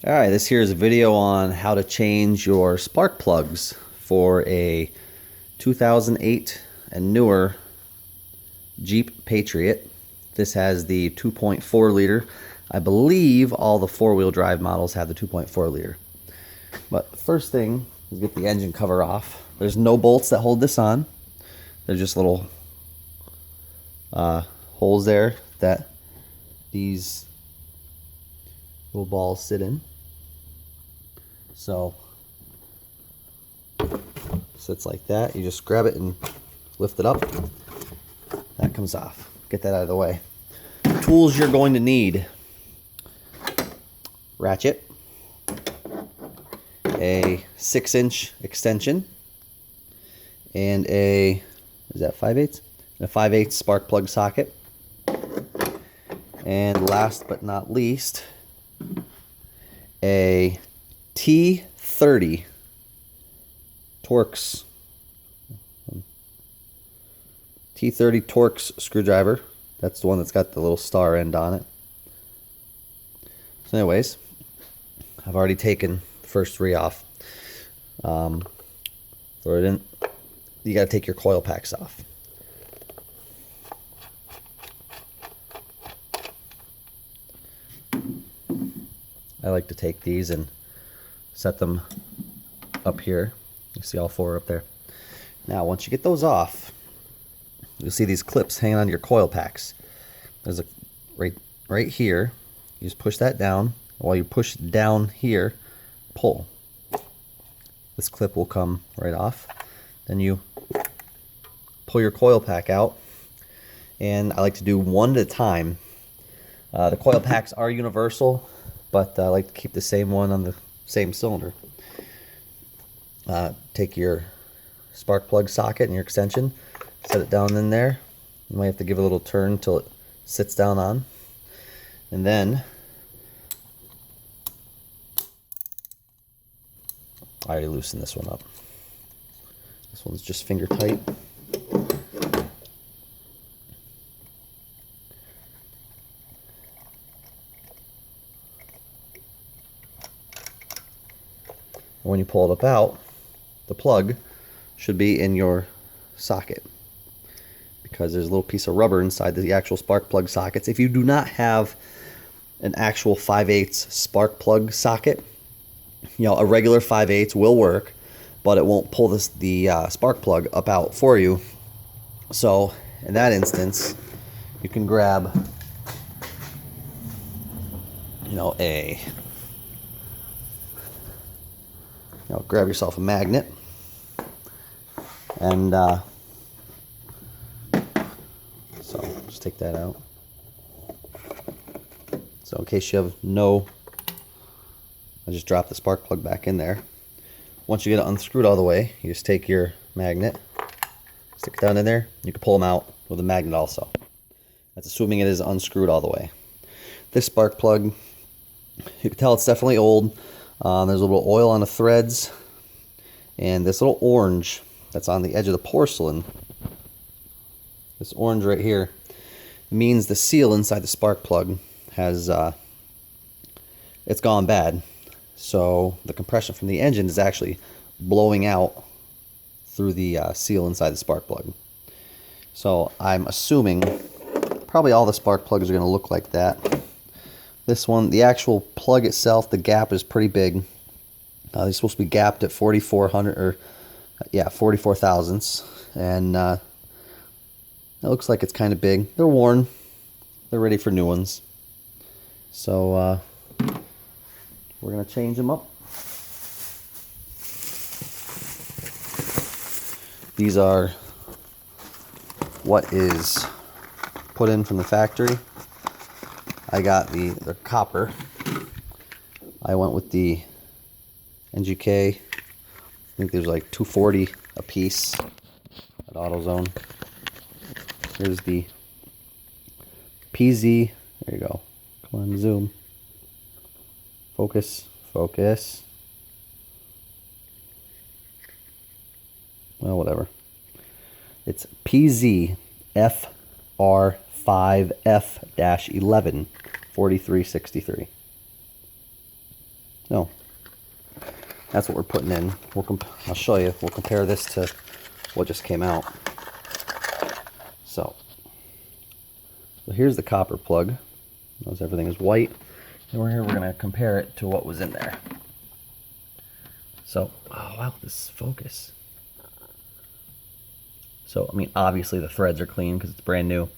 Alright, this here is a video on how to change your spark plugs for a 2008 and newer Jeep Patriot. This has the 2.4 liter. I believe all the four-wheel drive models have the 2.4 liter. But first thing is get the engine cover off. There's no bolts that hold this on. They're just little holes there that these little balls sit in. So sits like that. You just grab it and lift it up. That comes off. Get that out of the way. Tools you're going to need: ratchet, a 6-inch extension, and a 5/8 spark plug socket. And last but not least, a T30 torx screwdriver. That's the one that's got the little star end on it. So anyways, I've already taken the first three off. Throw it in. You got to take your coil packs off. I like to take these and set them up here. You see all four up there. Now, once you get those off, you'll see these clips hanging on your coil packs. There's a right here. You just push that down. While you push down here, pull. This clip will come right off. Then you pull your coil pack out, and I like to do one at a time. The coil packs are universal, but I like to keep the same one on the same cylinder. Take your spark plug socket and your extension, set it down in there. You might have to give it a little turn until it sits down on. And then, I already loosened this one up. This one's just finger tight. When you pull it out, the plug should be in your socket, because there's a little piece of rubber inside the actual spark plug sockets. If you do not have an actual 5/8 spark plug socket, you know, a regular 5/8 will work, but it won't pull the spark plug up out for you. So in that instance, you can grab, grab yourself a magnet, and so just take that out. So in case you have I just drop the spark plug back in there. Once you get it unscrewed all the way, you just take your magnet, stick it down in there. You can pull them out with a magnet also. That's assuming it is unscrewed all the way. This spark plug, you can tell it's definitely old. There's a little oil on the threads, and this little orange that's on the edge of the porcelain, this orange right here, means the seal inside the spark plug has it's gone bad. So the compression from the engine is actually blowing out through the seal inside the spark plug. So I'm assuming probably all the spark plugs are going to look like that. This one, the actual plug itself, the gap is pretty big. They're supposed to be gapped at 4,400 or 44 thousandths, and it looks like it's kind of big. They're worn. They're ready for new ones. So we're gonna change them up. These are what is put in from the factory. I got the copper. I went with the NGK. I think there's like 240 a piece at AutoZone. Here's the PZ. There you go. Come on, zoom. Focus. Focus. Well, whatever. It's PZ FR5F-11 4363. No, that's what we're putting in. I'll show you. We'll compare this to what just came out. So here's the copper plug. Notice everything is white. And we're going to compare it to what was in there. So, oh wow, this focus. So, I mean, obviously the threads are clean because it's brand new.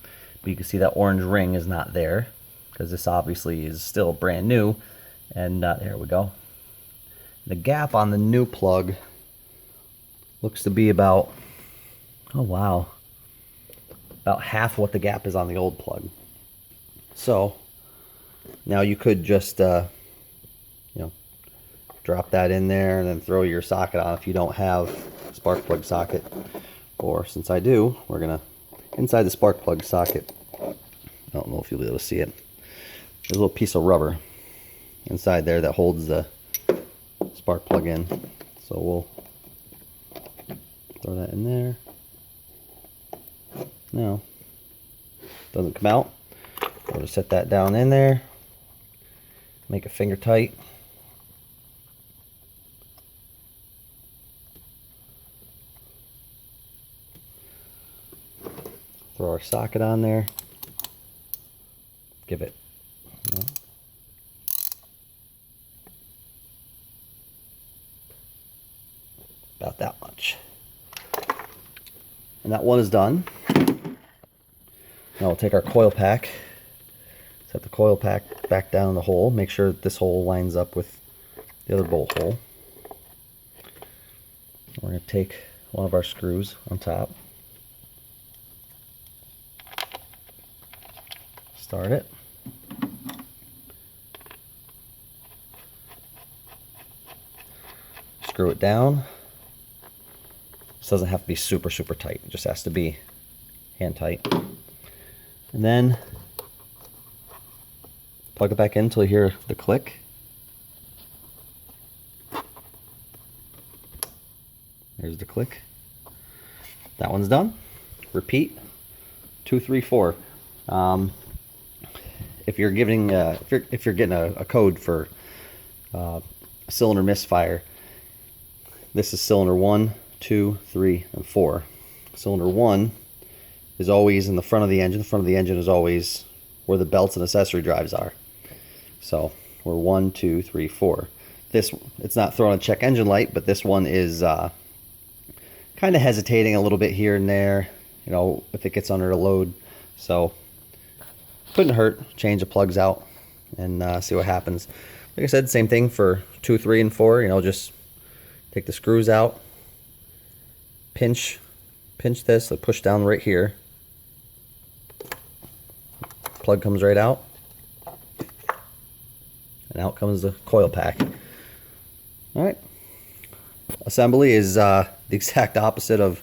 But you can see that orange ring is not there because this obviously is still brand new. And there we go. The gap on the new plug looks to be about, oh wow, about half what the gap is on the old plug. So now you could just, drop that in there and then throw your socket on if you don't have a spark plug socket. Or since I do, we're gonna, inside the spark plug socket, I don't know if you'll be able to see it, there's a little piece of rubber inside there that holds the spark plug in. So we'll throw that in there. No, doesn't come out. We'll just set that down in there, make it finger tight. Throw our socket on there. Give it, about that much. And that one is done. Now we'll take our coil pack, set the coil pack back down in the hole, make sure that this hole lines up with the other bolt hole. We're going to take one of our screws on top, start it, screw it down. This doesn't have to be super tight, it just has to be hand tight. And then plug it back in until you hear the click. There's the click. That one's done. Repeat. 2, 3, 4. If you're getting a code for cylinder misfire, this is cylinder 1, 2, 3, and 4. Cylinder 1 is always in the front of the engine. The front of the engine is always where the belts and accessory drives are. So we're 1, 2, 3, 4. It's not throwing a check engine light, but this one is kind of hesitating a little bit here and there, if it gets under a load. So couldn't hurt. Change the plugs out and see what happens. Like I said, same thing for 2, 3, and 4. Just take the screws out, pinch this, push down right here. Plug comes right out, and out comes the coil pack. All right. Assembly is the exact opposite of,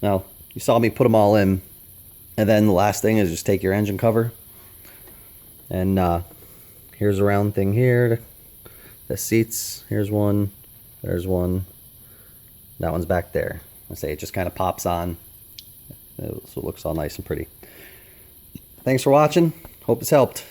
now you saw me put them all in, and then the last thing is just take your engine cover, and here's a round thing here, the seats, here's one, there's one, that one's back there. I say it just kind of pops on, so it looks all nice and pretty. Thanks for watching. Hope this helped.